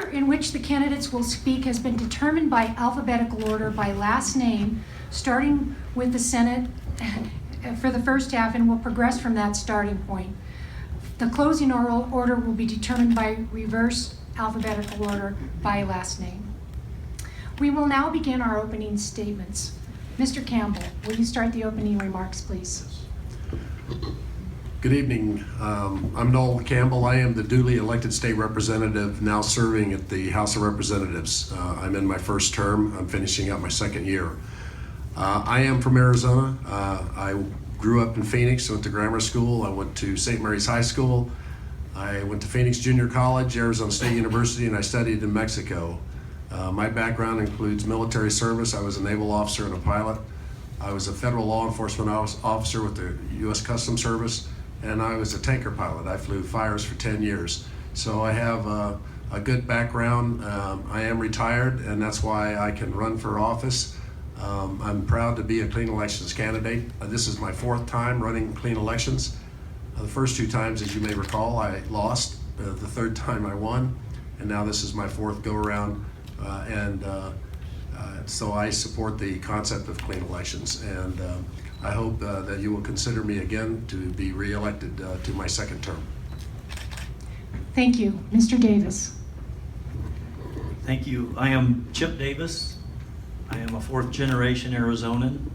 order in which the candidates will speak has been determined by alphabetical order by last name, starting with the Senate for the first half, and will progress from that starting point. The closing oral order will be determined by reverse alphabetical order by last name. We will now begin our opening statements. Mr. Campbell, will you start the opening remarks, please? Good evening. I'm Noel Campbell. I am the duly elected state representative now serving at the House of Representatives. I'm in my first term. I'm finishing up my second year. I am from Arizona. I grew up in Phoenix, went to grammar school. I went to St. Mary's High School. I went to Phoenix Junior College, Arizona State University, and I studied in Mexico. My background includes military service. I was a naval officer and a pilot. I was a federal law enforcement officer with the U.S. Customs Service, and I was a tanker pilot. I flew fires for 10 years. So I have a good background. I am retired, and that's why I can run for office. I'm proud to be a clean elections candidate. This is my fourth time running clean elections. The first two times, as you may recall, I lost. The third time I won, and now this is my fourth go-around. So I support the concept of clean elections, and I hope that you will consider me again to be re-elected to my second term. Thank you. Mr. Davis. Thank you. I am Chip Davis. I am a fourth generation Arizonan.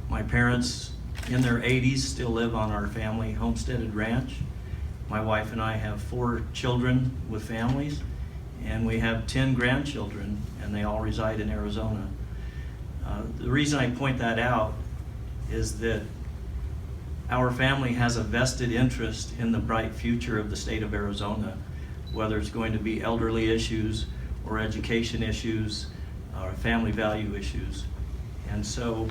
My parents in their 80s still live on our family homesteaded ranch. My wife and I have 4 children with families, and we have 10 grandchildren, and they all reside in Arizona. The reason I point that out is that our family has a vested interest in the bright future of the state of Arizona, whether it's going to be elderly issues or education issues or family value issues. And so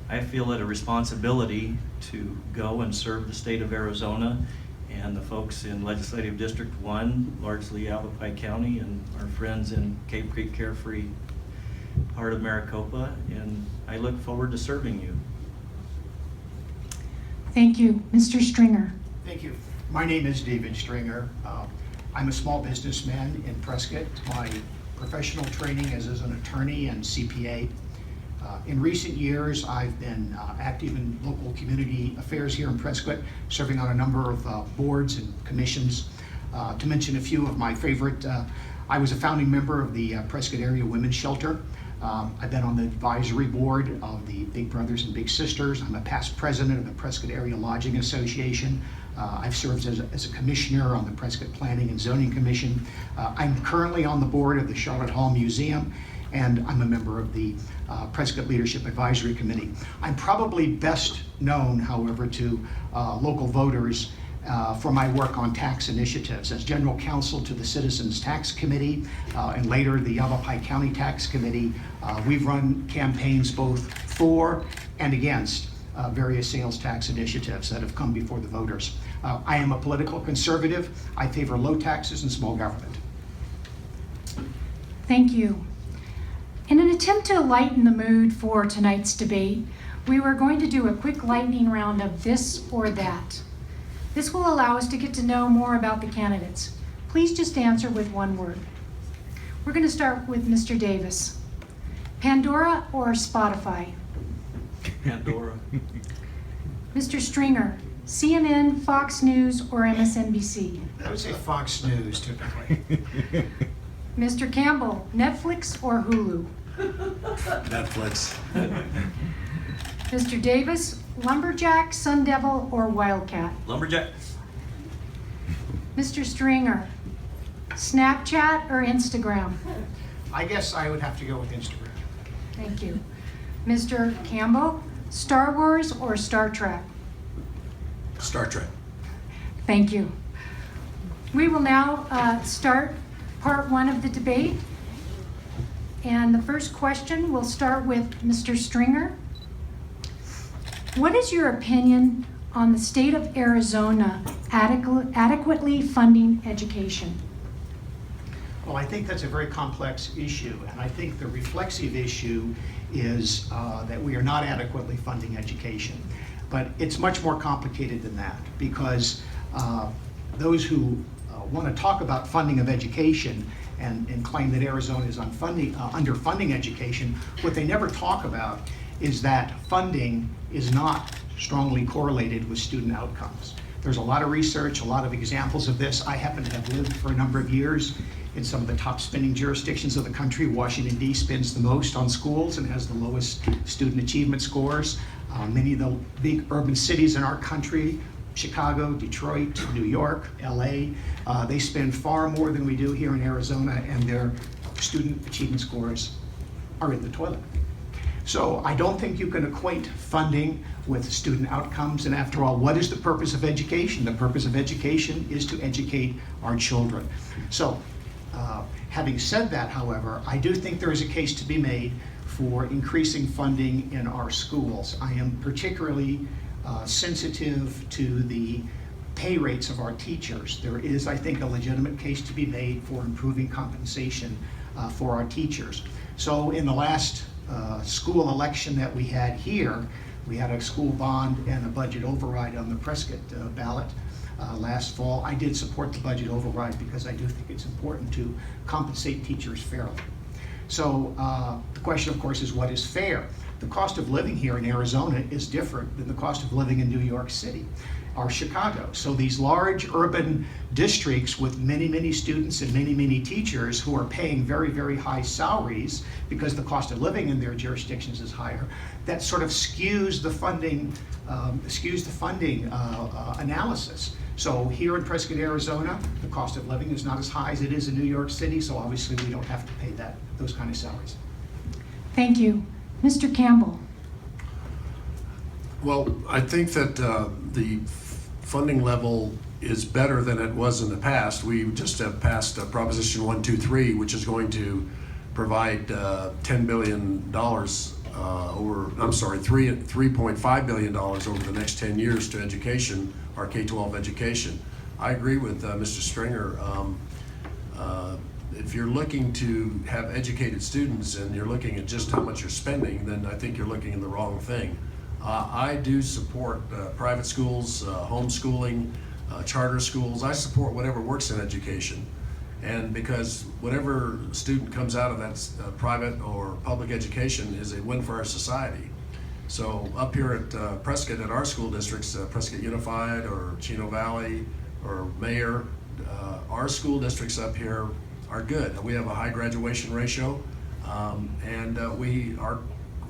I feel it a responsibility to go and serve the state of Arizona and the folks in Legislative District 1, largely Yavapai County, and our friends in Cave Creek Carefree part of Maricopa, and I look forward to serving you. Thank you. Mr. Stringer. Thank you. My name is David Stringer. I'm a small businessman in Prescott. My professional training is as an attorney and CPA. In recent years, I've been active in local community affairs here in Prescott, serving on a number of boards and commissions. To mention a few of my favorite, I was a founding member of the Prescott Area Women's Shelter. I've been on the advisory board of the Big Brothers and Big Sisters. I'm a past president of the Prescott Area Lodging Association. I've served as a commissioner on the Prescott Planning and Zoning Commission. I'm currently on the board of the Charlotte Hall Museum, and I'm a member of the Prescott Leadership Advisory Committee. I'm probably best known, however, to local voters for my work on tax initiatives. As general counsel to the Citizens Tax Committee and later the Yavapai County Tax Committee, we've run campaigns both for and against various sales tax initiatives that have come before the voters. I am a political conservative. I favor low taxes and small government. Thank you. In an attempt to lighten the mood for tonight's debate, we were going to do a quick lightning round of this or that. This will allow us to get to know more about the candidates. Please just answer with one word. We're going to start with Mr. Davis. Pandora or Spotify? Pandora. Mr. Stringer, CNN, Fox News, or MSNBC? I would say Fox News typically. Mr. Campbell, Netflix or Hulu? Netflix. Mr. Davis, Lumberjack, Sun Devil, or Wildcat? Lumberjack. Mr. Stringer, Snapchat or Instagram? I guess I would have to go with Instagram. Thank you. Mr. Campbell, Star Wars or Star Trek? Star Trek. Thank you. We will now start part 1 of the debate. And the first question will start with Mr. Stringer. What is your opinion on the state of Arizona adequately funding education? Well, I think that's a very complex issue, and I think the reflexive issue is that we are not adequately funding education. But it's much more complicated than that, because those who want to talk about funding of education and claim that Arizona is underfunding education, what they never talk about is that funding is not strongly correlated with student outcomes. There's a lot of research, a lot of examples of this. I happen to have lived for a number of years in some of the top spending jurisdictions of the country. Washington, D.C. spends the most on schools and has the lowest student achievement scores. Many of the big urban cities in our country, Chicago, Detroit, New York, LA, they spend far more than we do here in Arizona, and their student achievement scores are in the toilet. So I don't think you can equate funding with student outcomes. And after all, what is the purpose of education? The purpose of education is to educate our children. So having said that, however, I do think there is a case to be made for increasing funding in our schools. I am particularly sensitive to the pay rates of our teachers. There is, I think, a legitimate case to be made for improving compensation for our teachers. So in the last school election that we had here, we had a school bond and a budget override on the Prescott ballot last fall. I did support the budget override because I do think it's important to compensate teachers fairly. So the question, of course, is what is fair? The cost of living here in Arizona is different than the cost of living in New York City or Chicago. So these large urban districts with many, many students and many, many teachers who are paying very, very high salaries because the cost of living in their jurisdictions is higher, that sort of skews the funding, analysis. So here in Prescott, Arizona, the cost of living is not as high as it is in New York City, so obviously we don't have to pay those kind of salaries. Thank you. Mr. Campbell. Well, I think that the funding level is better than it was in the past. We just have passed Proposition 123, which is going to provide $10 billion $3.5 billion over the next 10 years to education, our K-12 education. I agree with Mr. Stringer. If you're looking to have educated students and you're looking at just how much you're spending, then I think you're looking at the wrong thing. I do support private schools, homeschooling, charter schools. I support whatever works in education. And because whatever student comes out of that private or public education is a win for our society. So up here at Prescott, at our school districts, Prescott Unified or Chino Valley or Mayer, our school districts up here are good. We have a high graduation ratio, and our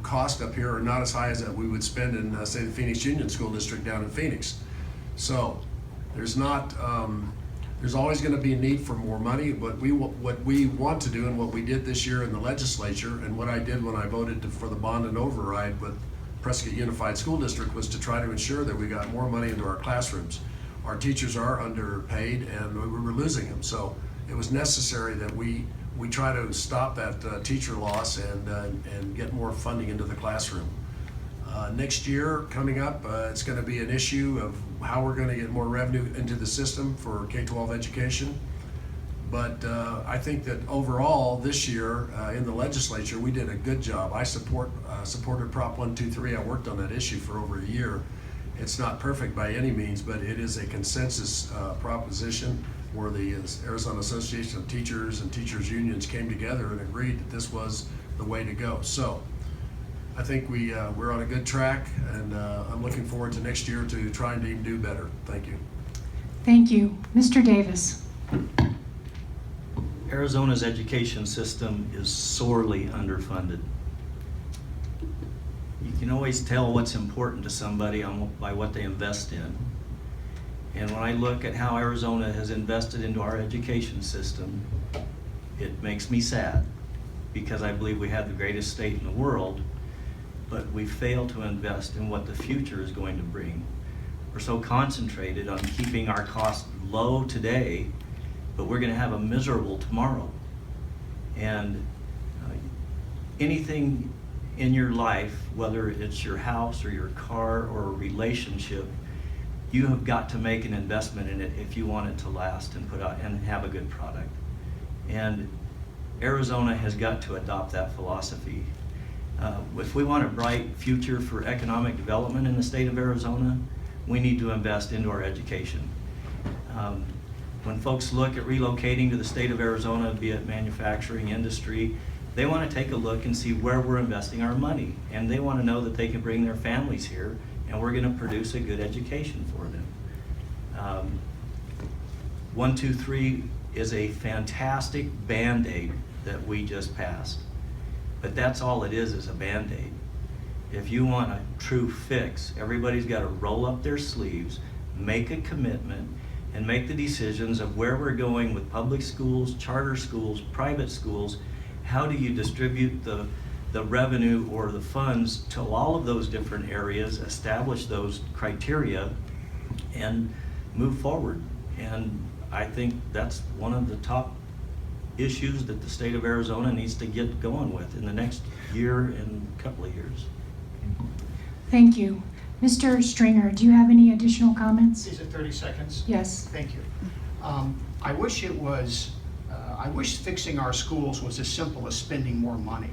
costs up here are not as high as we would spend in, say, the Phoenix Union School District down in Phoenix. So there's always going to be a need for more money, but what we want to do and what we did this year in the legislature and what I did when I voted for the bond and override with Prescott Unified School District was to try to ensure that we got more money into our classrooms. Our teachers are underpaid and we were losing them. So it was necessary that we try to stop that teacher loss and get more funding into the classroom. Next year coming up, it's going to be an issue of how we're going to get more revenue into the system for K-12 education. But I think that overall this year in the legislature, we did a good job. I supported Prop 123. I worked on that issue for over a year. It's not perfect by any means, but it is a consensus proposition where the Arizona Association of Teachers and teachers unions came together and agreed that this was the way to go. So I think we're on a good track, and I'm looking forward to next year to trying to even do better. Thank you. Thank you. Mr. Davis. Arizona's education system is sorely underfunded. You can always tell what's important to somebody by what they invest in. And when I look at how Arizona has invested into our education system, it makes me sad because I believe we have the greatest state in the world, but we fail to invest in what the future is going to bring. We're so concentrated on keeping our costs low today, but we're going to have a miserable tomorrow. And anything in your life, whether it's your house or your car or a relationship, you have got to make an investment in it if you want it to last and put out and have a good product. And Arizona has got to adopt that philosophy. If we want a bright future for economic development in the state of Arizona, we need to invest into our education. When folks look at relocating to the state of Arizona, be it manufacturing, industry, they want to take a look and see where we're investing our money. And they want to know that they can bring their families here and we're going to produce a good education for them. 123 is a fantastic Band-Aid that we just passed. But that's all it is a Band-Aid. If you want a true fix, everybody's got to roll up their sleeves, make a commitment, and make the decisions of where we're going with public schools, charter schools, private schools. How do you distribute the revenue or the funds to all of those different areas, establish those criteria, and move forward? And I think that's one of the top issues that the state of Arizona needs to get going with in the next year and couple of years. Thank you. Mr. Stringer, do you have any additional comments? Is it 30 seconds? Yes. Thank you. I wish it was, I wish fixing our schools was as simple as spending more money.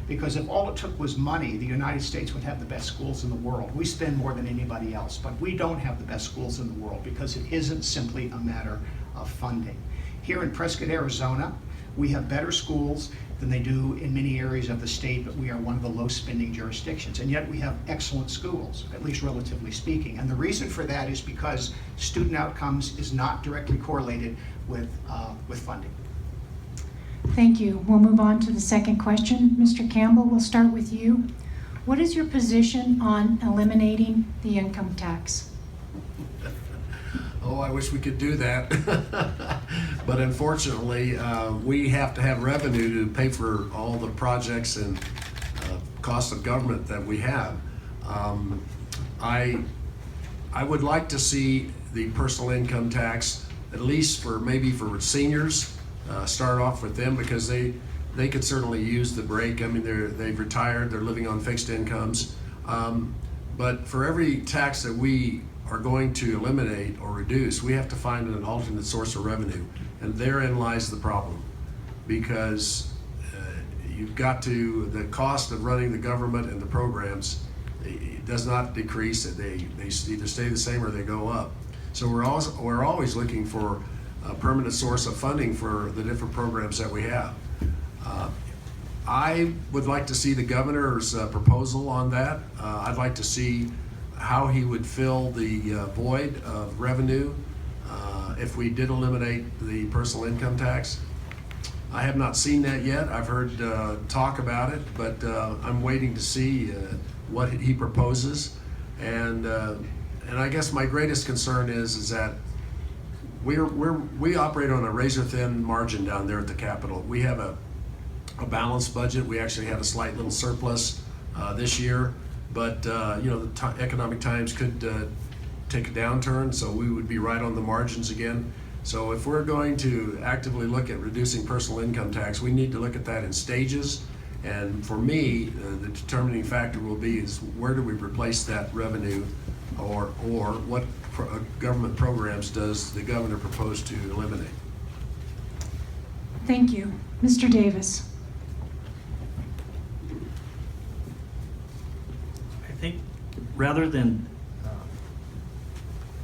Because if all it took was money, the United States would have the best schools in the world. We spend more than anybody else, but we don't have the best schools in the world because it isn't simply a matter of funding. Here in Prescott, Arizona, we have better schools than they do in many areas of the state, but we are one of the low spending jurisdictions. And yet we have excellent schools, at least relatively speaking. And the reason for that is because student outcomes is not directly correlated with funding. Thank you. We'll move on to the second question. Mr. Campbell, we'll start with you. What is your position on eliminating the income tax? Oh, I wish we could do that. But unfortunately, we have to have revenue to pay for all the projects and cost of government that we have. I would like to see the personal income tax, at least for maybe for seniors, start off with them because they could certainly use the break. I mean, they've retired, they're living on fixed incomes. But for every tax that we are going to eliminate or reduce, we have to find an alternate source of revenue. And therein lies the problem. Because you've got to, the cost of running the government and the programs it does not decrease. They either stay the same or they go up. So we're always looking for a permanent source of funding for the different programs that we have. I would like to see the governor's proposal on that. I'd like to see how he would fill the void of revenue if we did eliminate the personal income tax. I have not seen that yet. I've heard talk about it, but I'm waiting to see what he proposes. And I guess my greatest concern is that we operate on a razor-thin margin down there at the Capitol. We have a balanced budget. We actually have a slight little surplus this year, but you know, the economic times could take a downturn, so we would be right on the margins again. So if we're going to actively look at reducing personal income tax, we need to look at that in stages. And for me, the determining factor will be is where do we replace that revenue, or what government programs does the governor propose to eliminate? Thank you. Mr. Davis. I think rather than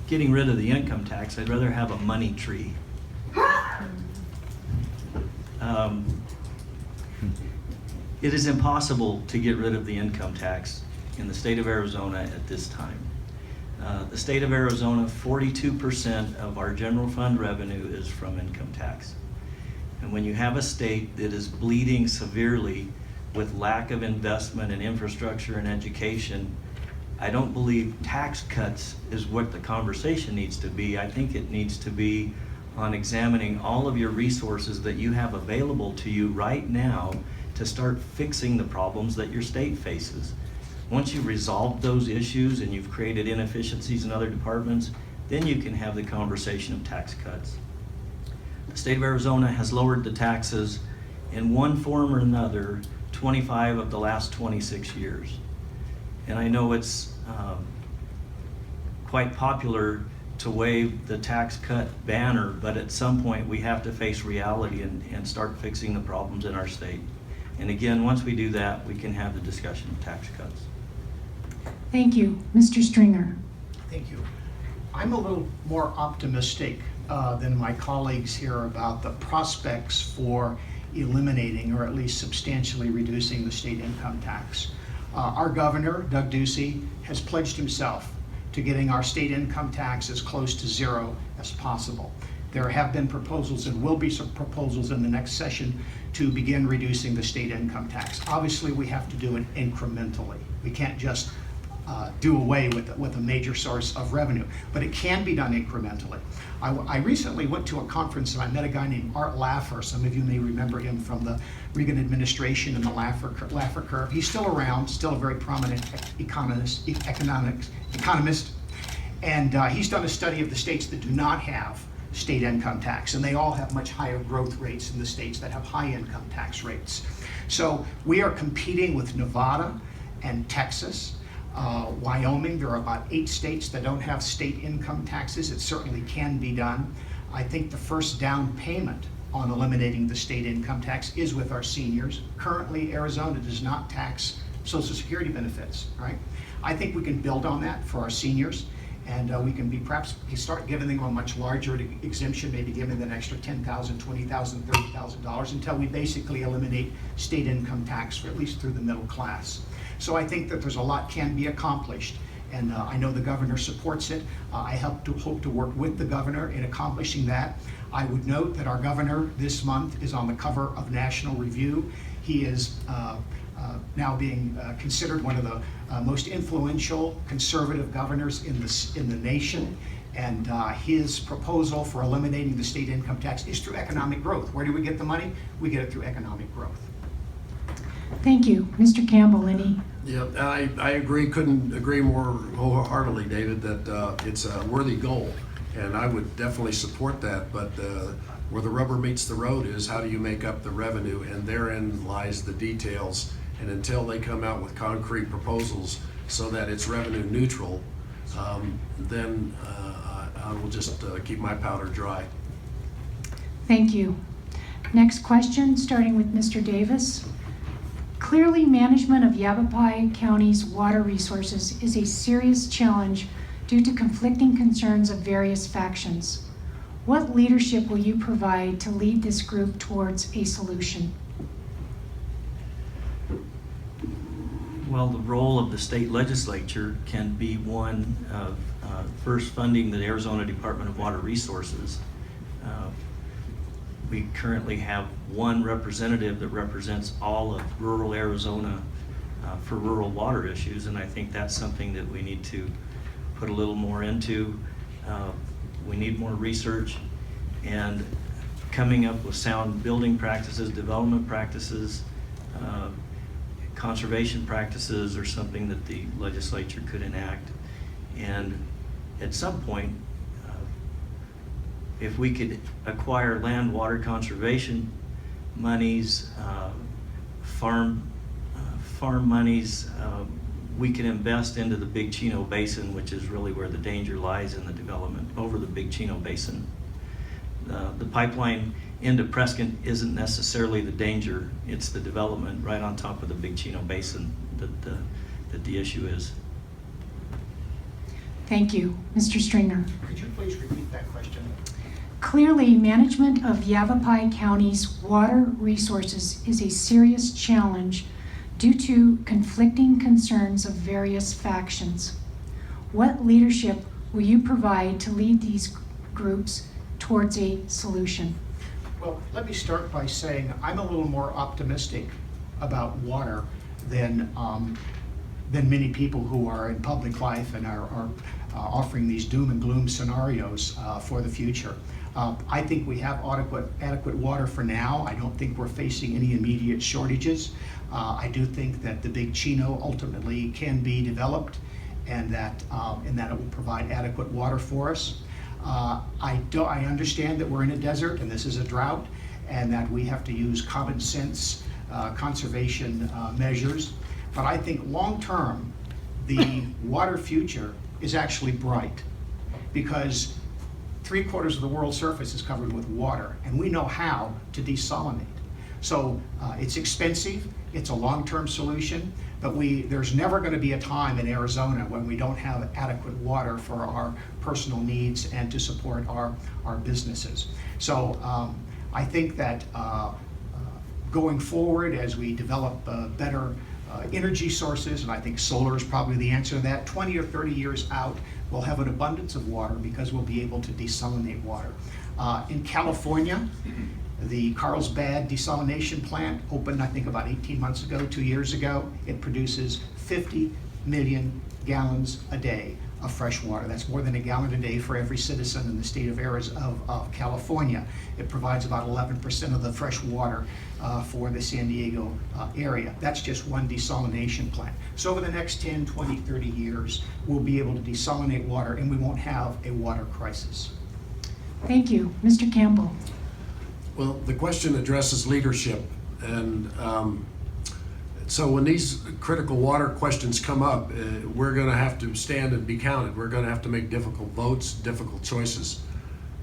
getting rid of the income tax, I'd rather have a money tree. It is impossible to get rid of the income tax in the state of Arizona at this time. The state of Arizona, 42% of our general fund revenue is from income tax. And when you have a state that is bleeding severely with lack of investment in infrastructure and education, I don't believe tax cuts is what the conversation needs to be. I think it needs to be on examining all of your resources that you have available to you right now to start fixing the problems that your state faces. Once you've resolved those issues and you've created inefficiencies in other departments, then you can have the conversation of tax cuts. The state of Arizona has lowered the taxes in one form or another 25 of the last 26 years. And I know it's quite popular to wave the tax cut banner, but at some point we have to face reality and start fixing the problems in our state. And again, once we do that, we can have the discussion of tax cuts. Thank you. Mr. Stringer. Thank you. I'm a little more optimistic than my colleagues here about the prospects for eliminating or at least substantially reducing the state income tax. Our governor, Doug Ducey, has pledged himself to getting our state income tax as close to zero as possible. There have been proposals and will be some proposals in the next session to begin reducing the state income tax. Obviously, we have to do it incrementally. We can't just do away with a major source of revenue, but it can be done incrementally. I recently went to a conference and I met a guy named Art Laffer. Some of you may remember him from the Reagan administration and the Laffer curve. He's still around, still a very prominent economist, and he's done a study of the states that do not have state income tax, and they all have much higher growth rates than the states that have high income tax rates. So we are competing with Nevada and Texas. Wyoming, there are about 8 states that don't have state income taxes. It certainly can be done. I think the first down payment on eliminating the state income tax is with our seniors. Currently, Arizona does not tax Social Security benefits, right? I think we can build on that for our seniors, and we can perhaps start giving them a much larger exemption, maybe giving them an extra $10,000, $20,000, $30,000 until we basically eliminate state income tax, for at least through the middle class. So I think that there's a lot can be accomplished, and I know the governor supports it. I hope to work with the governor in accomplishing that. I would note that our governor this month is on the cover of National Review. He is now being considered one of the most influential conservative governors in the nation. And his proposal for eliminating the state income tax is through economic growth. Where do we get the money? We get it through economic growth. Thank you. Mr. Campbell, any? Yeah, I agree, couldn't agree more wholeheartedly, David, that it's a worthy goal, and I would definitely support that, but where the rubber meets the road is how do you make up the revenue, and therein lies the details, and until they come out with concrete proposals so that it's revenue neutral, then I will just keep my powder dry. Thank you. Next question, starting with Mr. Davis. Clearly, management of Yavapai County's water resources is a serious challenge due to conflicting concerns of various factions. What leadership will you provide to lead this group towards a solution? Well, the role of the state legislature can be one of first funding the Arizona Department of Water Resources. We currently have one representative that represents all of rural Arizona for rural water issues, and I think that's something that we need to put a little more into. We need more research and coming up with sound building practices, development practices, conservation practices are something that the legislature could enact. And at some point, if we could acquire land water conservation monies, farm monies, we can invest into the Big Chino Basin, which is really where the danger lies in the development over the Big Chino Basin. The pipeline into Prescott isn't necessarily the danger, it's the development right on top of the Big Chino Basin that the issue is. Thank you. Mr. Stringer. Could you please repeat that question? Clearly, management of Yavapai County's water resources is a serious challenge due to conflicting concerns of various factions. What leadership will you provide to lead these groups towards a solution? Well, let me start by saying I'm a little more optimistic about water than many people who are in public life and are offering these doom and gloom scenarios for the future. I think we have adequate water for now. I don't think we're facing any immediate shortages. I do think that the Big Chino ultimately can be developed, and that it will provide adequate water for us. I understand that we're in a desert and this is a drought, and that we have to use common sense conservation measures. But I think long term, the water future is actually bright, because 3/4 of the world's surface is covered with water, and we know how to desalinate. So it's expensive, it's a long-term solution, but there's never going to be a time in Arizona when we don't have adequate water for our personal needs and to support our businesses. So I think that going forward, as we develop better energy sources, and I think solar is probably the answer to that, 20 or 30 years out, we'll have an abundance of water because we'll be able to desalinate water. In California, the Carlsbad desalination plant opened, I think, about 18 months ago, 2 years ago. It produces 50 million gallons a day of fresh water. That's more than a gallon a day for every citizen in the state of California. It provides about 11% of the fresh water for the San Diego area. That's just one desalination plant. So over the next 10, 20, 30 years, we'll be able to desalinate water and we won't have a water crisis. Thank you. Mr. Campbell. Well, the question addresses leadership, and so when these critical water questions come up, we're going to have to stand and be counted. We're going to have to make difficult votes, difficult choices.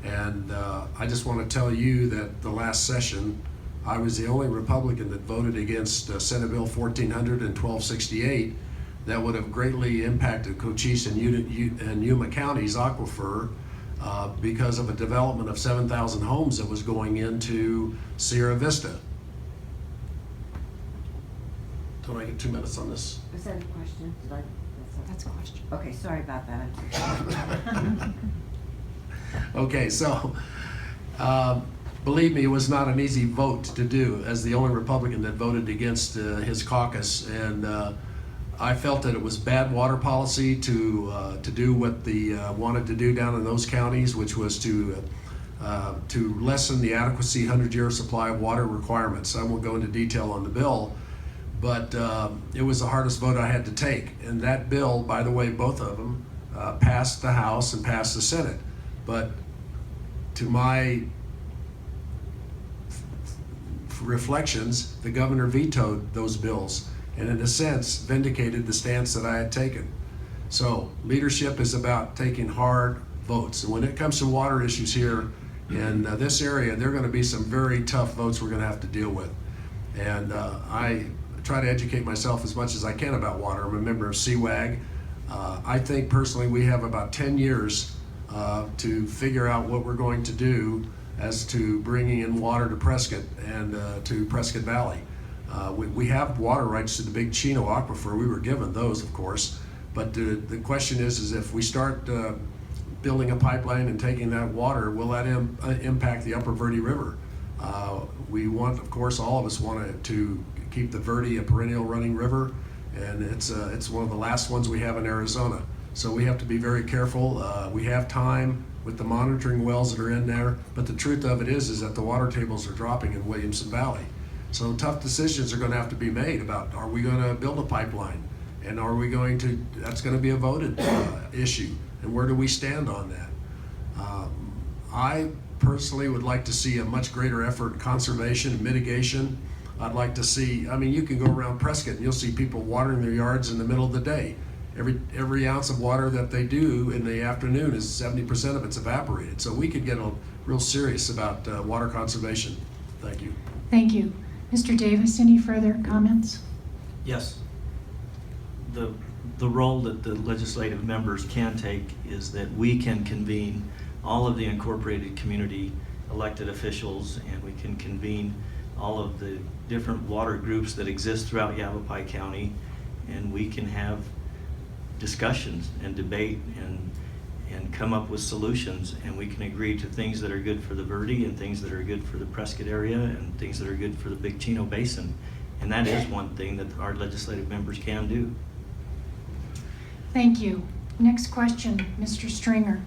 And I just want to tell you that the last session, I was the only Republican that voted against Senate Bill 1400 and 1268 that would have greatly impacted Cochise and Yuma County's aquifer because of a development of 7,000 homes that was going into Sierra Vista. Don't I get 2 minutes on this? Was that a question? That's a question. Okay, sorry about that. Okay, so believe me, it was not an easy vote to do as the only Republican that voted against his caucus, and I felt that it was bad water policy to do what they wanted to do down in those counties, which was to lessen the adequacy 100-year supply of water requirements. I won't go into detail on the bill, but it was the hardest vote I had to take. And that bill, by the way, both of them passed the House and passed the Senate. But to my reflections, the governor vetoed those bills, and in a sense vindicated the stance that I had taken. So leadership is about taking hard votes. And when it comes to water issues here in this area, there are going to be some very tough votes we're going to have to deal with. And I try to educate myself as much as I can about water. I'm a member of CWAG. I think personally we have about 10 years to figure out what we're going to do as to bringing in water to Prescott and to Prescott Valley. We have water rights to the Big Chino Aquifer. We were given those, of course, but the question is if we start building a pipeline and taking that water, will that impact the Upper Verde River? We want, of course, all of us want to keep the Verde a perennial running river, and it's one of the last ones we have in Arizona. So we have to be very careful. We have time with the monitoring wells that are in there, but the truth of it is that the water tables are dropping in Williamson Valley. So tough decisions are going to have to be made about, are we going to build a pipeline? And are we going to, that's going to be a voted issue. And where do we stand on that? I personally would like to see a much greater effort in conservation and mitigation. I'd like to see, I mean, you can go around Prescott and you'll see people watering their yards in the middle of the day. Every ounce of water that they do in the afternoon is 70% of it's evaporated. So we could get real serious about water conservation. Thank you. Thank you. Mr. Davis, any further comments? Yes. The role that the legislative members can take is that we can convene all of the incorporated community elected officials, and we can convene all of the different water groups that exist throughout Yavapai County, and we can have discussions and debate and come up with solutions, and we can agree to things that are good for the Verde and things that are good for the Prescott area and things that are good for the Big Chino Basin. And that is one thing that our legislative members can do. Thank you. Next question, Mr. Stringer.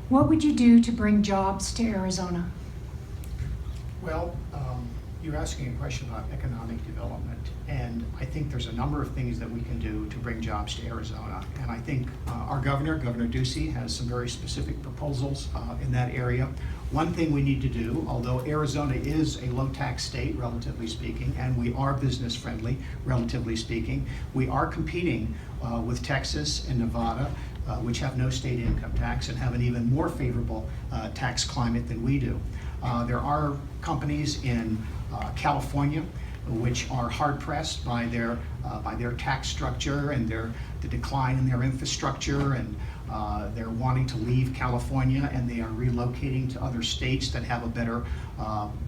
What would you do to bring jobs to Arizona? Well, you're asking a question about economic development, and I think there's a number of things that we can do to bring jobs to Arizona. And I think our governor, Governor Ducey, has some very specific proposals in that area. One thing we need to do, although Arizona is a low-tax state, relatively speaking, and we are business-friendly, relatively speaking, we are competing with Texas and Nevada, which have no state income tax and have an even more favorable tax climate than we do. There are companies in California which are hard pressed by their tax structure and the decline in their infrastructure, and they're wanting to leave California, and they are relocating to other states that have a better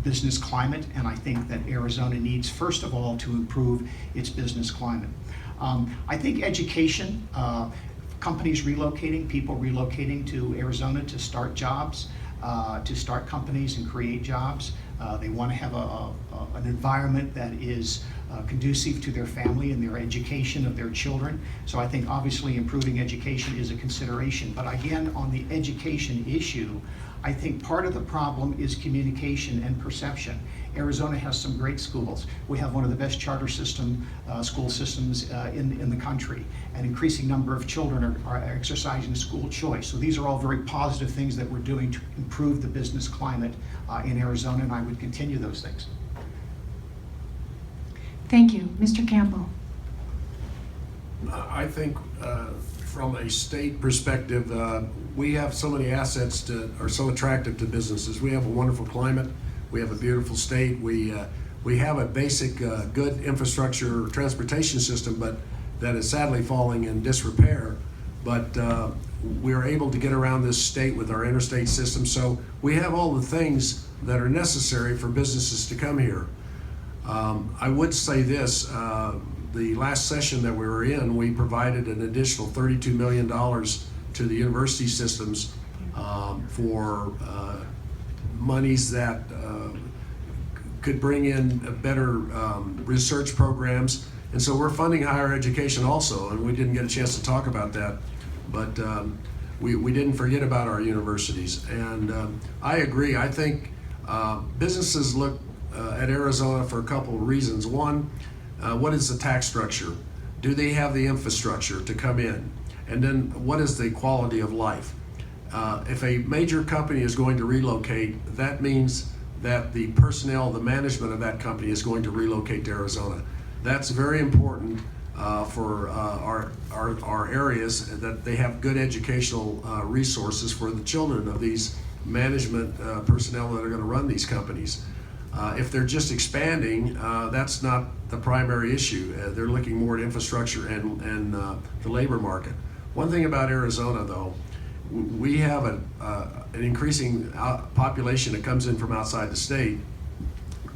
business climate. And I think that Arizona needs, first of all, to improve its business climate. I think education, companies relocating, people relocating to Arizona to start jobs, to start companies and create jobs. They want to have an environment that is conducive to their family and their education of their children. So I think obviously improving education is a consideration. But again, on the education issue, I think part of the problem is communication and perception. Arizona has some great schools. We have one of the best charter school systems in the country. An increasing number of children are exercising school choice. So these are all very positive things that we're doing to improve the business climate in Arizona, and I would continue those things. Thank you. Mr. Campbell. I think from a state perspective, we have so many assets that are so attractive to businesses. We have a wonderful climate. We have a beautiful state. We have a basic good infrastructure transportation system, but that is sadly falling in disrepair. But we are able to get around this state with our interstate system. So we have all the things that are necessary for businesses to come here. I would say this, the last session that we were in, we provided an additional $32 million to the university systems for monies that could bring in better research programs. And so we're funding higher education also, and we didn't get a chance to talk about that. But we didn't forget about our universities. And I agree. I think businesses look at Arizona for a couple of reasons. One, what is the tax structure? Do they have the infrastructure to come in? And then what is the quality of life? If a major company is going to relocate, that means that the personnel, the management of that company is going to relocate to Arizona. That's very important for our areas, that they have good educational resources for the children of these management personnel that are going to run these companies. If they're just expanding, that's not the primary issue. They're looking more at infrastructure and the labor market. One thing about Arizona, though, we have an increasing population that comes in from outside the state,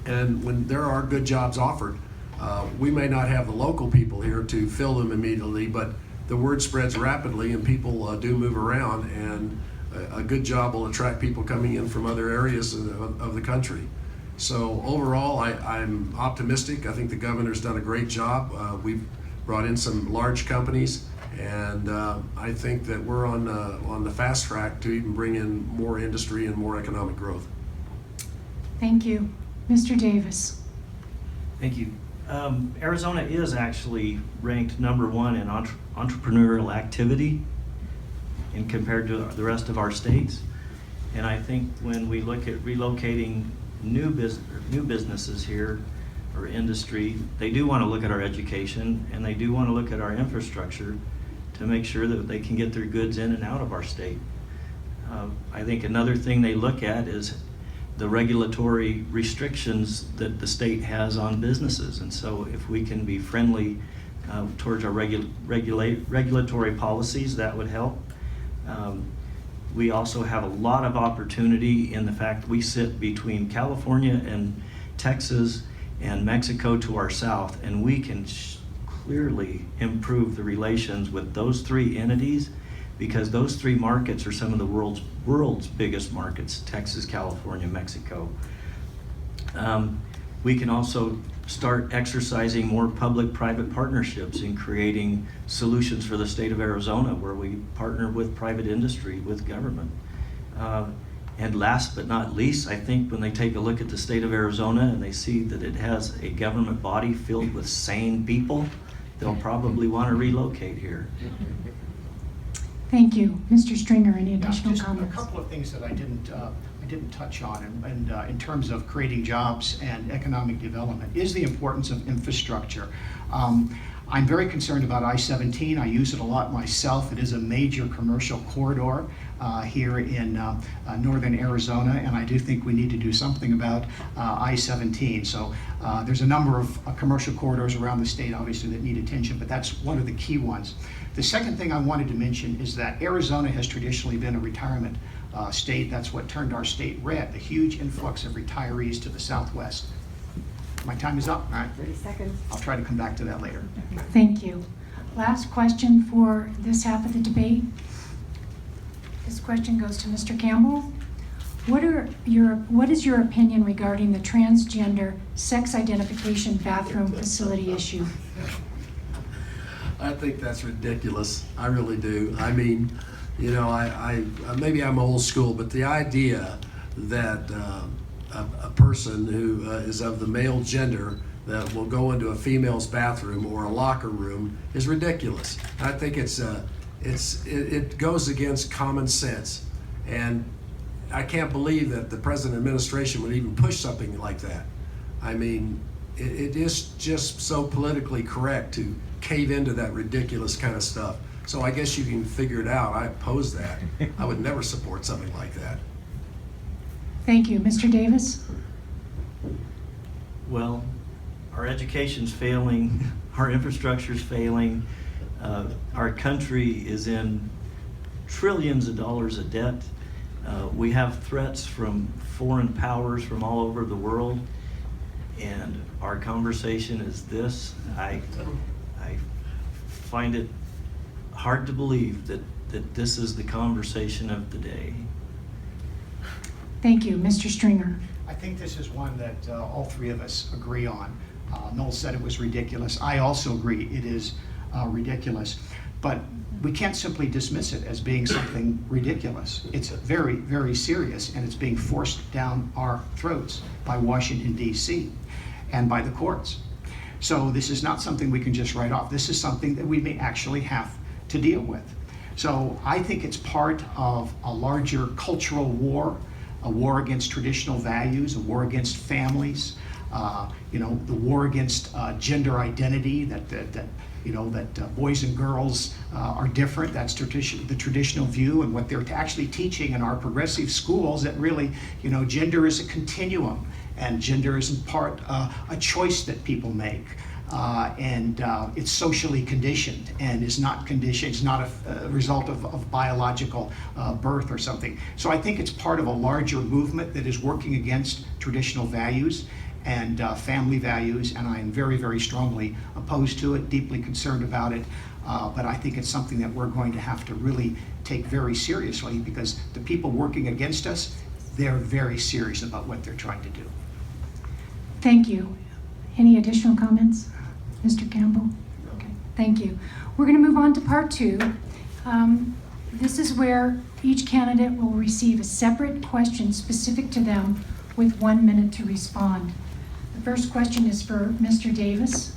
and when there are good jobs offered, we may not have the local people here to fill them immediately, but the word spreads rapidly and people do move around, and a good job will attract people coming in from other areas of the country. So overall, I'm optimistic. I think the governor's done a great job. We've brought in some large companies, and I think that we're on the fast track to even bring in more industry and more economic growth. Thank you. Mr. Davis. Thank you. Arizona is actually ranked #1 in entrepreneurial activity in compared to the rest of our states. And I think when we look at relocating new businesses here or industry, they do want to look at our education, and they do want to look at our infrastructure to make sure that they can get their goods in and out of our state. I think another thing they look at is the regulatory restrictions that the state has on businesses. And so if we can be friendly towards our regulatory policies, that would help. We also have a lot of opportunity in the fact we sit between California and Texas and Mexico to our south, and we can clearly improve the relations with those three entities, because those three markets are some of the world's biggest markets: Texas, California, Mexico. We can also start exercising more public-private partnerships in creating solutions for the state of Arizona, where we partner with private industry, with government. And last but not least, I think when they take a look at the state of Arizona and they see that it has a government body filled with sane people, they'll probably want to relocate here. Thank you. Mr. Stringer, any Yeah, additional just comments? a couple of things that I didn't touch on, and in terms of creating jobs and economic development, is the importance of infrastructure. I'm very concerned about I-17. I use it a lot myself. It is a major commercial corridor. here in northern Arizona, and I do think we need to do something about I-17. So there's a number of commercial corridors around the state, obviously, that need attention, but that's one of the key ones. The second thing I wanted to mention is that Arizona has traditionally been a retirement state. That's what turned our state red, the huge influx of retirees to the southwest. My time is up. All right. 30 seconds. I'll try to come back to that later. Thank you. Last question for this half of the debate. This question goes to Mr. Campbell. What is your opinion regarding the transgender sex identification bathroom facility issue? I think that's ridiculous. I really do. I mean, you know, I maybe I'm old school, but the idea that a person who is of the male gender that will go into a female's bathroom or a locker room is ridiculous. I think it goes against common sense, and I can't believe that the present administration would even push something like that. I mean, it is just so politically correct to cave into that ridiculous kind of stuff. So I guess you can figure it out. I oppose that. I would never support something like that. Thank you. Mr. Davis? Well, our education's failing, our infrastructure's failing, our country is in trillions of dollars of debt. We have threats from foreign powers from all over the world, and our conversation is this. I find it hard to believe that this is the conversation of the day. Thank you. Mr. Stringer? I think this is one that all three of us agree on. Noel said it was ridiculous. I also agree it is ridiculous. But we can't simply dismiss it as being something ridiculous. It's very, very serious, and it's being forced down our throats by Washington, D.C. and by the courts. So this is not something we can just write off. This is something that we may actually have to deal with. So I think it's part of a larger cultural war, a war against traditional values, a war against families, the war against gender identity, that boys and girls are different. That's the traditional view, and what they're actually teaching in our progressive schools, that really, gender is a continuum, and gender isn't part a choice that people make. And it's socially conditioned and is not conditioned, it's not a result of biological birth or something. So I think it's part of a larger movement that is working against traditional values and family values, and I am very, very strongly opposed to it, deeply concerned about it, but I think it's something that we're going to have to really take very seriously, because the people working against us, they're very serious about what they're trying to do. Thank you. Any additional comments? Mr. Campbell? Okay, thank you. We're going to move on to part two. This is where each candidate will receive a separate question specific to them with 1 minute to respond. The first question is for Mr. Davis.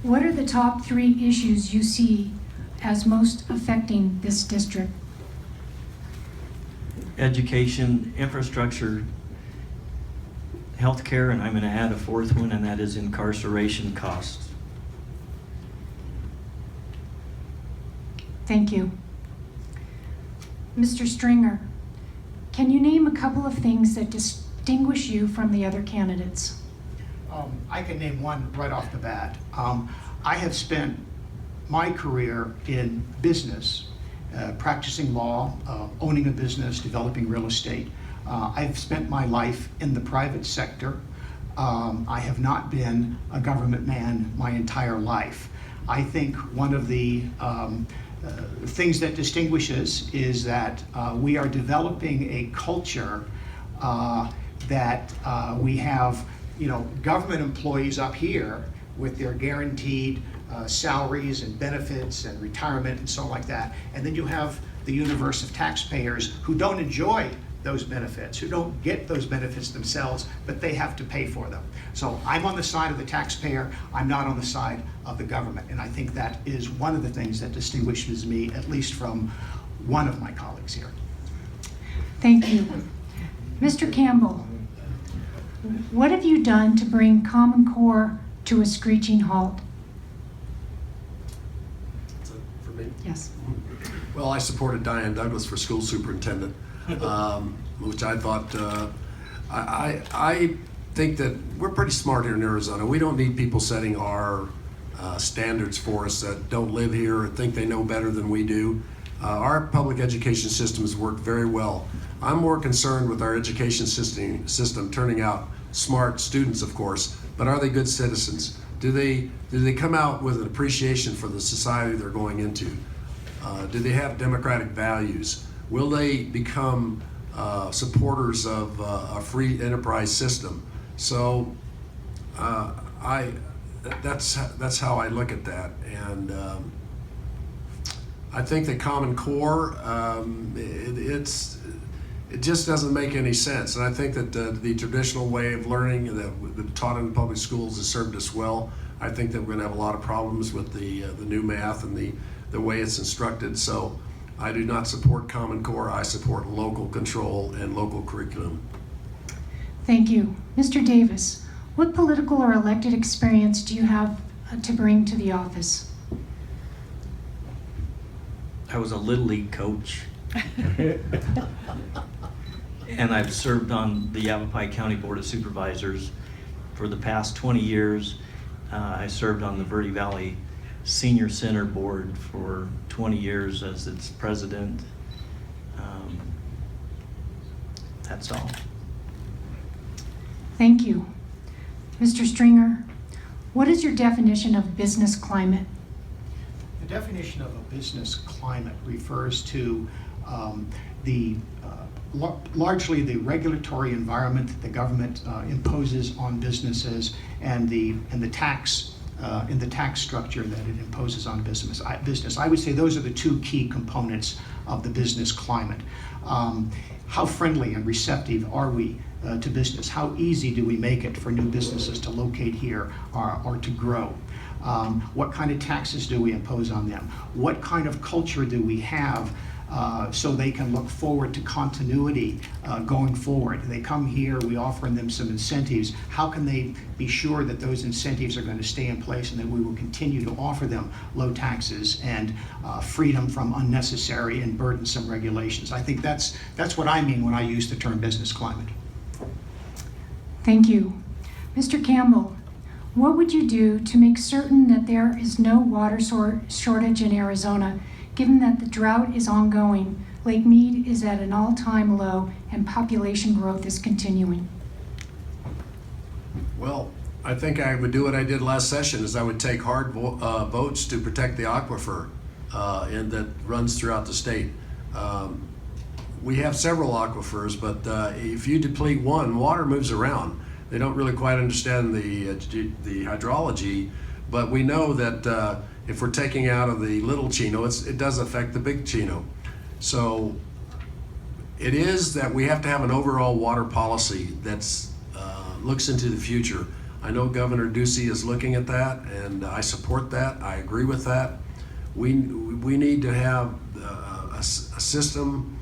What are the top 3 issues you see as most affecting this district? Education, infrastructure, healthcare, and I'm going to add a 4th one, and that is incarceration costs. Thank you. Mr. Stringer, can you name a couple of things that distinguish you from the other candidates? I can name one right off the bat. I have spent my career in business, practicing law, owning a business, developing real estate. I've spent my life in the private sector. I have not been a government man my entire life. I think one of the things that distinguishes is that we are developing a culture that we have, government employees up here with their guaranteed salaries and benefits and retirement and so on like that. And then you have the universe of taxpayers who don't enjoy those benefits, who don't get those benefits themselves, but they have to pay for them. So I'm on the side of the taxpayer, I'm not on the side of the government. And I think that is one of the things that distinguishes me, at least from one of my colleagues here. Thank you. Mr. Campbell, what have you done to bring Common Core to a screeching halt? For me? Yes. Well, I supported Diane Douglas for school superintendent, which I thought, I think that we're pretty smart here in Arizona. We don't need people setting our standards for us that don't live here or think they know better than we do. Our public education system has worked very well. I'm more concerned with our education system turning out smart students, of course, but are they good citizens? Do they come out with an appreciation for the society they're going into? Do they have democratic values? Will they become supporters of a free enterprise system? So that's how I look at that. And I think the Common Core, it just doesn't make any sense. And I think that the traditional way of learning that taught in public schools has served us well. I think that we're going to have a lot of problems with the new math and the way it's instructed. So I do not support Common Core. I support local control and local curriculum. Thank you. Mr. Davis, what political or elected experience do you have to bring to the office? I was a Little League coach. And I've served on the Yavapai County Board of Supervisors for the past 20 years. I served on the Verde Valley Senior Center Board for 20 years as its president. That's all. Thank you. Mr. Stringer, what is your definition of business climate? The definition of a business climate refers to largely the regulatory environment that the government imposes on businesses and the tax structure that it imposes on business. I would say those are the two key components of the business climate. How friendly and receptive are we to business? How easy do we make it for new businesses to locate here or to grow? What kind of taxes do we impose on them? What kind of culture do we have so they can look forward to continuity going forward? They come here, we offer them some incentives. How can they be sure that those incentives are going to stay in place and that we will continue to offer them low taxes and freedom from unnecessary and burdensome regulations? I think that's what I mean when I use the term business climate. Thank you. Mr. Campbell, what would you do to make certain that there is no water shortage in Arizona, given that the drought is ongoing, Lake Mead is at an all-time low, and population growth is continuing? Well, I think I would do what I did last session, is I would take hard votes to protect the aquifer and that runs throughout the state. We have several aquifers, but if you deplete one, water moves around. They don't really quite understand the hydrology, but we know that if we're taking out of the little Chino, it does affect the big Chino. So it is that we have to have an overall water policy that's looks into the future. I know Governor Ducey is looking at that, and I support that. I agree with that. We need to have a system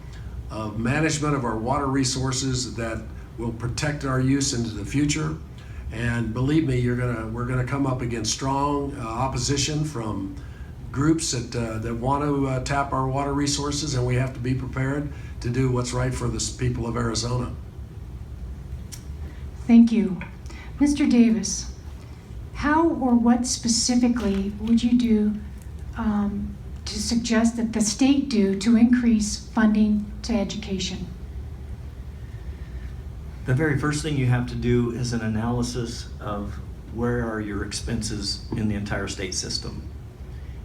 of management of our water resources that will protect our use into the future. And believe me, we're gonna come up against strong opposition from groups that want to tap our water resources, and we have to be prepared to do what's right for the people of Arizona. Thank you. Mr. Davis, how or what specifically would you do to suggest that the state do to increase funding to education? The very first thing you have to do is an analysis of where are your expenses in the entire state system.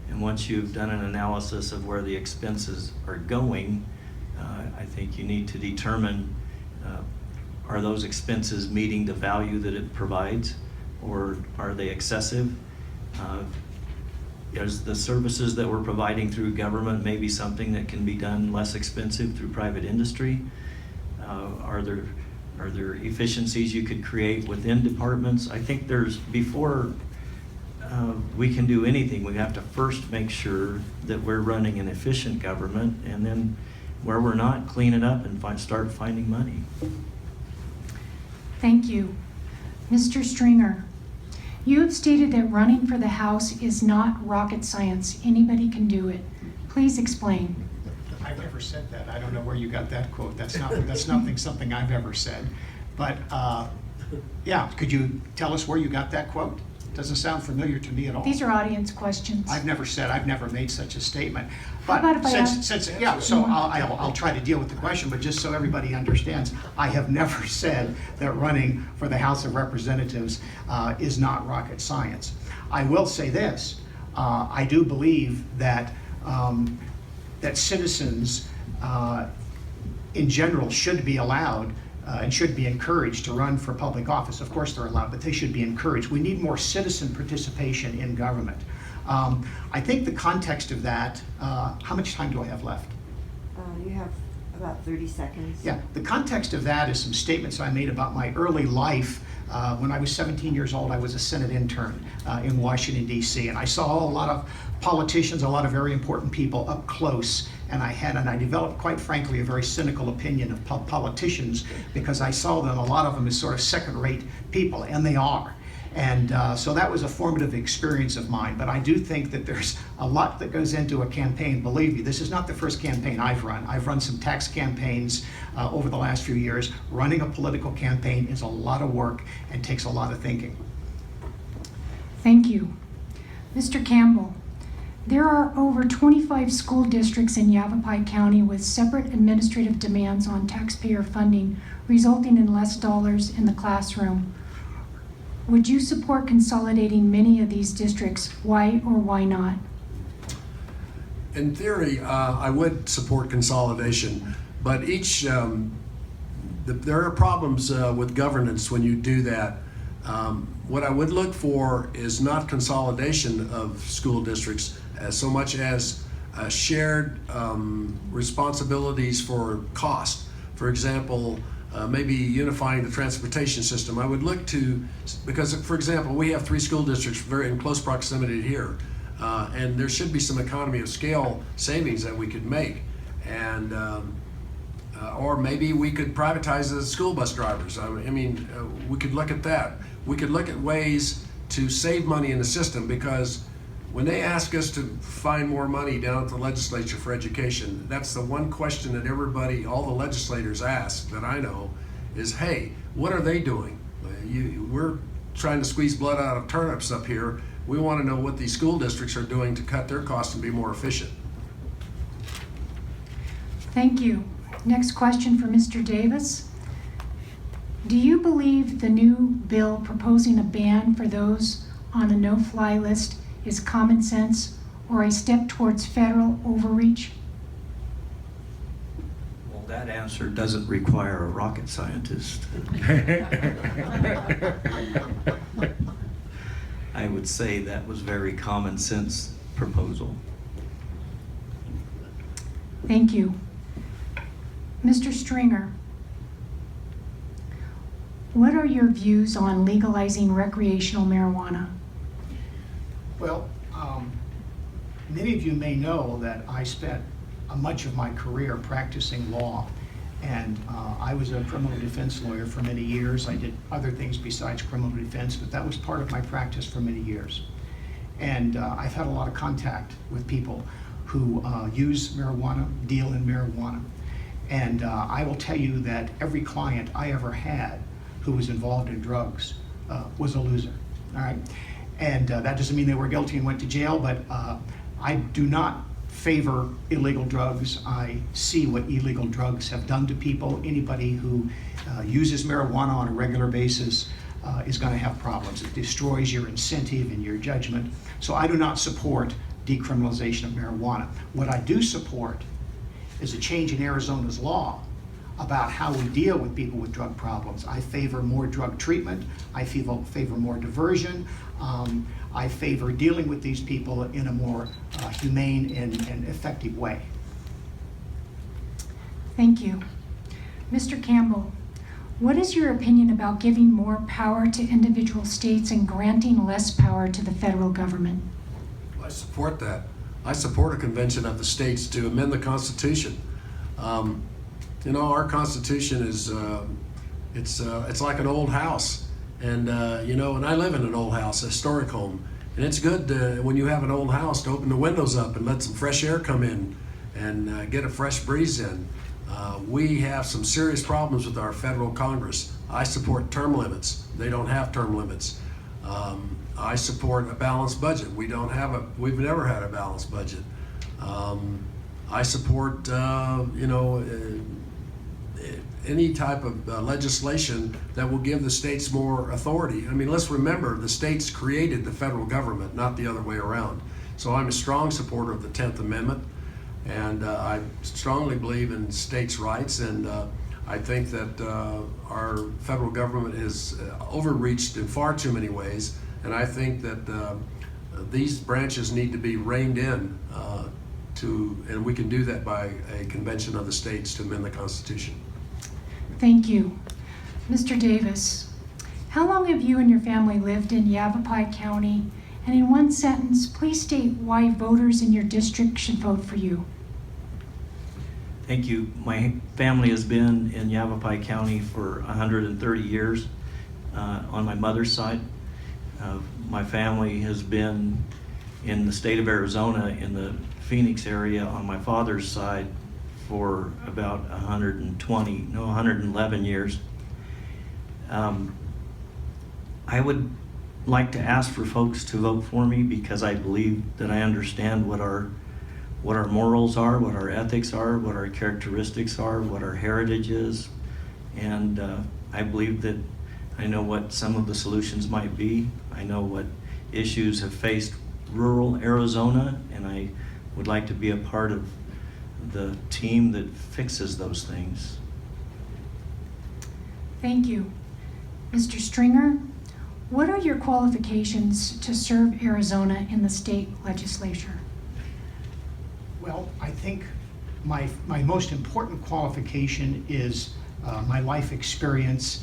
And once you've done an analysis of where the expenses are going, I think you need to determine, are those expenses meeting the value that it provides, or are they excessive? Is the services that we're providing through government maybe something that can be done less expensive through private industry? Are there efficiencies you could create within departments? I think before we can do anything, we have to first make sure that we're running an efficient government, and then where we're not, clean it up and start finding money. Thank you. Mr. Stringer, you have stated that running for the House is not rocket science. Anybody can do it. Please explain. said that. I don't know where you got that quote. That's nothing something I've ever said. But yeah, could you tell us where you got that quote? Doesn't sound familiar to me at all. These are audience questions. I've never made such a statement. How about if I ask- So I'll try to deal with the question, but just so everybody understands, I have never said that running for the House of Representatives is not rocket science. I will say this, I do believe that that citizens in general should be allowed and should be encouraged to run for public office. Of course they're allowed, but they should be encouraged. We need more citizen participation in government. I think the context of that, how much time do I have left? You have about 30 seconds. Yeah, the context of that is some statements I made about my early life. When I was 17 years old, I was a Senate intern in Washington, D.C., and I saw a lot of politicians, a lot of very important people up close, and I developed, quite frankly, a very cynical opinion of politicians because I saw them, a lot of them, as sort of second-rate people, and they are. And so that was a formative experience of mine. But I do think that there's a lot that goes into a campaign. Believe me, this is not the first campaign I've run. I've run some tax campaigns over the last few years. Running a political campaign is a lot of work and takes a lot of thinking. Thank you. Mr. Campbell, there are over 25 school districts in Yavapai County with separate administrative demands on taxpayer funding, resulting in less dollars in the classroom. Would you support consolidating many of these districts? Why or why not? In theory, I would support consolidation, but there are problems with governance when you do that. What I would look for is not consolidation of school districts as so much as shared responsibilities for cost. For example, maybe unifying the transportation system. I would look to, because for example, we have 3 school districts very in close proximity here, and there should be some economy of scale savings that we could make. And or maybe we could privatize the school bus drivers. I mean, we could look at that. We could look at ways to save money in the system, because when they ask us to find more money down at the legislature for education, that's the one question that everybody, all the legislators ask that I know is, hey, what are they doing? We're trying to squeeze blood out of turnips up here. We want to know what these school districts are doing to cut their costs and be more efficient. Thank you. Next question for Mr. Davis. Do you believe the new bill proposing a ban for those on a no-fly list is common sense or a step towards federal overreach? Well, that answer doesn't require a rocket scientist. I would say that was very common sense proposal. Thank you. Mr. Stringer, what are your views on legalizing recreational marijuana? Well, many of you may know that I spent much of my career practicing law, and I was a criminal defense lawyer for many years. I did other things besides criminal defense, but that was part of my practice for many years. And I've had a lot of contact with people who use marijuana, deal in marijuana. And I will tell you that every client I ever had who was involved in drugs was a loser, all right? And that doesn't mean they were guilty and went to jail, but I do not favor illegal drugs. I see what illegal drugs have done to people. Anybody who uses marijuana on a regular basis is going to have problems. It destroys your incentive and your judgment. So I do not support decriminalization of marijuana. What I do support is a change in Arizona's law about how we deal with people with drug problems. I favor more drug treatment. I favor more diversion. I favor dealing with these people in a more humane and effective way. Thank you. Mr. Campbell, what is your opinion about giving more power to individual states and granting less power to the federal government? I support that. I support a convention of the states to amend the Constitution. You know, our Constitution is, it's like an old house. And, you know, and I live in an old house, a historic home. And it's good when you have an old house to open the windows up and let some fresh air come in. and get a fresh breeze in. We have some serious problems with our federal Congress. I support term limits. They don't have term limits. I support a balanced budget. We've never had a balanced budget. I support, any type of legislation that will give the states more authority. I mean, let's remember, the states created the federal government, not the other way around. So I'm a strong supporter of the 10th Amendment, and I strongly believe in states' rights, and I think that our federal government is overreached in far too many ways, and I think that these branches need to be reined in, and we can do that by a convention of the states to amend the Constitution. Thank you. Mr. Davis, how long have you and your family lived in Yavapai County? And in one sentence, please state why voters in your district should vote for you. Thank you. My family has been in Yavapai County for 130 years on my mother's side. My family has been in the state of Arizona in the Phoenix area on my father's side for about 111 years. I would like to ask for folks to vote for me because I believe that I understand what our morals are, what our ethics are, what our characteristics are, what our heritage is, and I believe that I know what some of the solutions might be. I know what issues have faced rural Arizona, and I would like to be a part of the team that fixes those things. Thank you. Mr. Stringer, what are your qualifications to serve Arizona in the state legislature? Well, I think my most important qualification is my life experience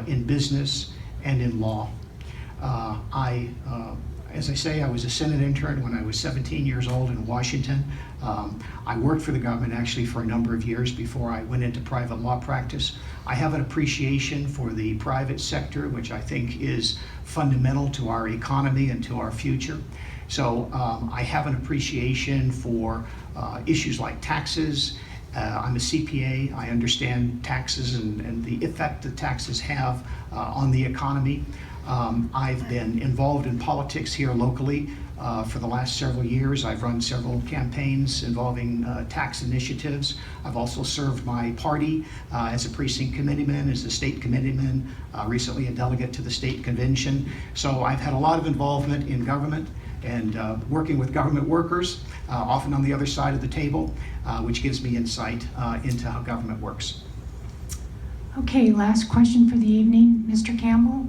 in business and in law. As I say, I was a Senate intern when I was 17 years old in Washington. I worked for the government actually for a number of years before I went into private law practice. I have an appreciation for the private sector, which I think is fundamental to our economy and to our future. So I have an appreciation for issues like taxes. I'm a CPA. I understand taxes and the effect that taxes have on the economy. I've been involved in politics here locally for the last several years. I've run several campaigns involving tax initiatives. I've also served my party as a precinct committeeman, as a state committeeman, recently a delegate to the state convention. So I've had a lot of involvement in government and working with government workers, often on the other side of the table, which gives me insight into how government works. Okay, last question for the evening, Mr. Campbell.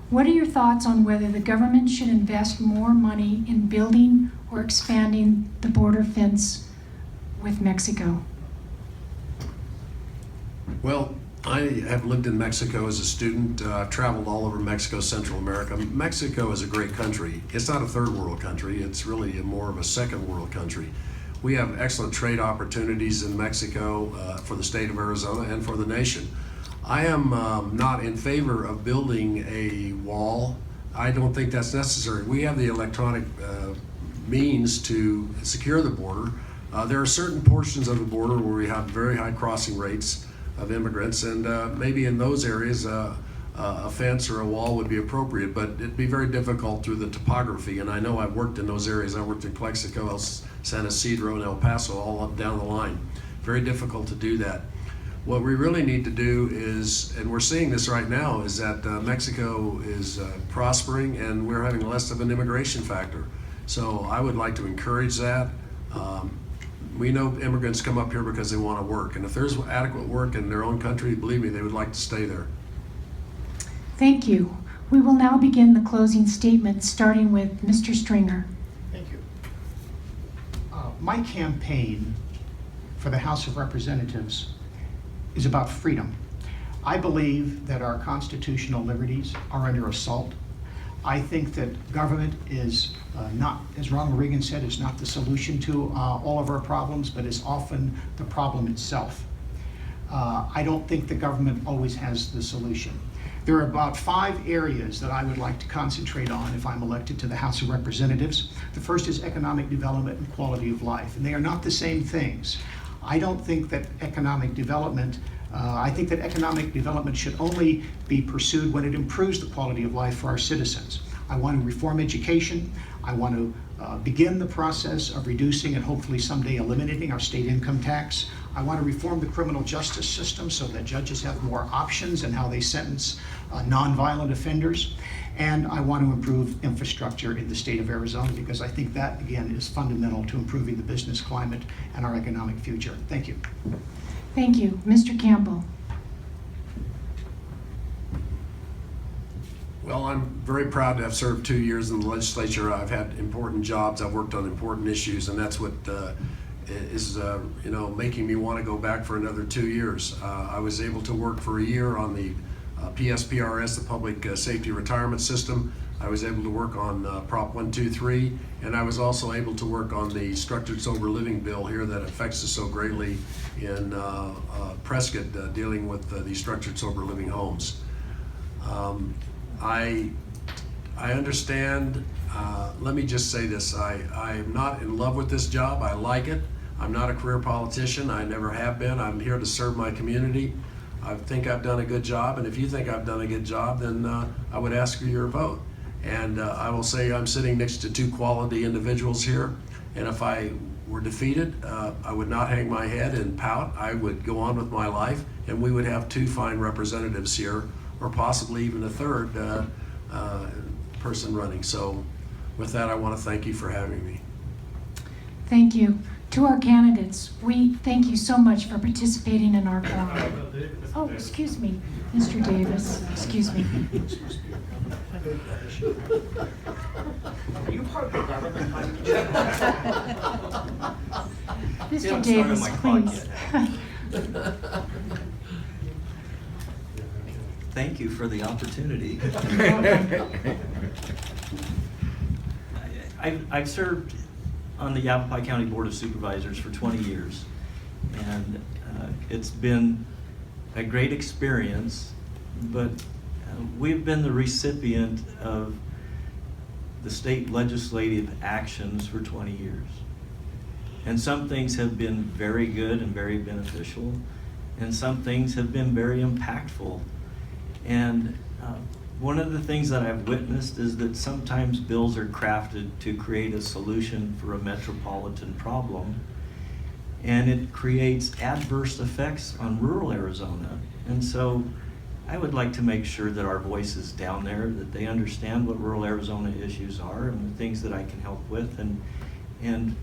What are your thoughts on whether the government should invest more money in building or expanding the border fence with Mexico? Well, I have lived in Mexico as a student. I've traveled all over Mexico, Central America. Mexico is a great country. It's not a third world country. It's really more of a second world country. We have excellent trade opportunities in Mexico for the state of Arizona and for the nation. I am not in favor of building a wall. I don't think that's necessary. We have the electronic means to secure the border. There are certain portions of the border where we have very high crossing rates of immigrants, and maybe in those areas a fence or a wall would be appropriate, but it'd be very difficult through the topography, and I know I've worked in those areas. I worked in Plexico, San Ysidro, and El Paso, all up down the line. Very difficult to do that. What we really need to do is, and we're seeing this right now, is that Mexico is prospering and we're having less of an immigration factor. So I would like to encourage that. We know immigrants come up here because they want to work, and if there's adequate work in their own country, believe me, they would like to stay there. Thank you. We will now begin the closing statements, starting with Mr. Stringer. Thank you. My campaign for the House of Representatives is about freedom. I believe that our constitutional liberties are under assault. I think that government is not, as Ronald Reagan said, is not the solution to all of our problems, but is often the problem itself. I don't think the government always has the solution. There are about 5 areas that I would like to concentrate on if I'm elected to the House of Representatives. The first is economic development and quality of life, and they are not the same things. I don't think that economic development I think that economic development should only be pursued when it improves the quality of life for our citizens. I want to reform education. I want to begin the process of reducing and hopefully someday eliminating our state income tax. I want to reform the criminal justice system so that judges have more options in how they sentence nonviolent offenders. And I want to improve infrastructure in the state of Arizona because I think that, again, is fundamental to improving the business climate and our economic future. Thank you. Thank you. Mr. Campbell. Well, I'm very proud to have served 2 years in the legislature. I've had important jobs. I've worked on important issues, and that's what is making me want to go back for another 2 years. I was able to work for a year on the PSPRS, the Public Safety Retirement System. I was able to work on Prop 123, and I was also able to work on the Structured Sober Living Bill here that affects us so greatly in Prescott, dealing with the structured sober living homes. I understand, let me just say this, I'm not in love with this job. I like it. I'm not a career politician. I never have been. I'm here to serve my community. I think I've done a good job, and if you think I've done a good job, then I would ask for your vote. And I will say I'm sitting next to 2 quality individuals here, and if I were defeated, I would not hang my head and pout. I would go on with my life, and we would have 2 fine representatives here, or possibly even a 3rd person running. So with that, I want to thank you for having me. Thank you. To our candidates, we thank you so much for participating in our forum. Oh, excuse me, Mr. Davis, excuse me. Are you part of the government? Mr. Davis, please. Thank you for the opportunity. I've served on the Yavapai County Board of Supervisors for 20 years, and it's been a great experience, but we've been the recipient of the state legislative actions for 20 years. And some things have been very good and very beneficial, and some things have been very impactful. And one of the things that I've witnessed is that sometimes bills are crafted to create a solution for a metropolitan problem, and it creates adverse effects on rural Arizona. And so I would like to make sure that our voice is down there, that they understand what rural Arizona issues are and the things that I can help with. And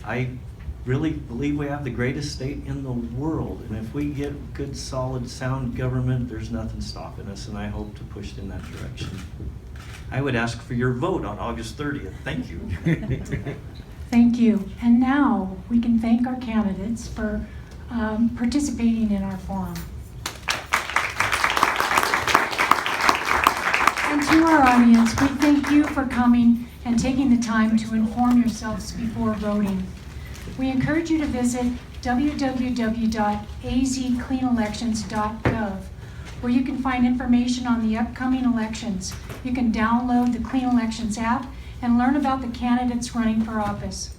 I really believe we have the greatest state in the world. And if we get good, solid, sound government, there's nothing stopping us, and I hope to push it in that direction. I would ask for your vote on August 30th. Thank you. Thank you. And now we can thank our candidates for participating in our forum. And to our audience, we thank you for coming and taking the time to inform yourselves before voting. We encourage you to visit www.azcleanelections.gov, where you can find information on the upcoming elections. You can download the Clean Elections app and learn about the candidates running for office.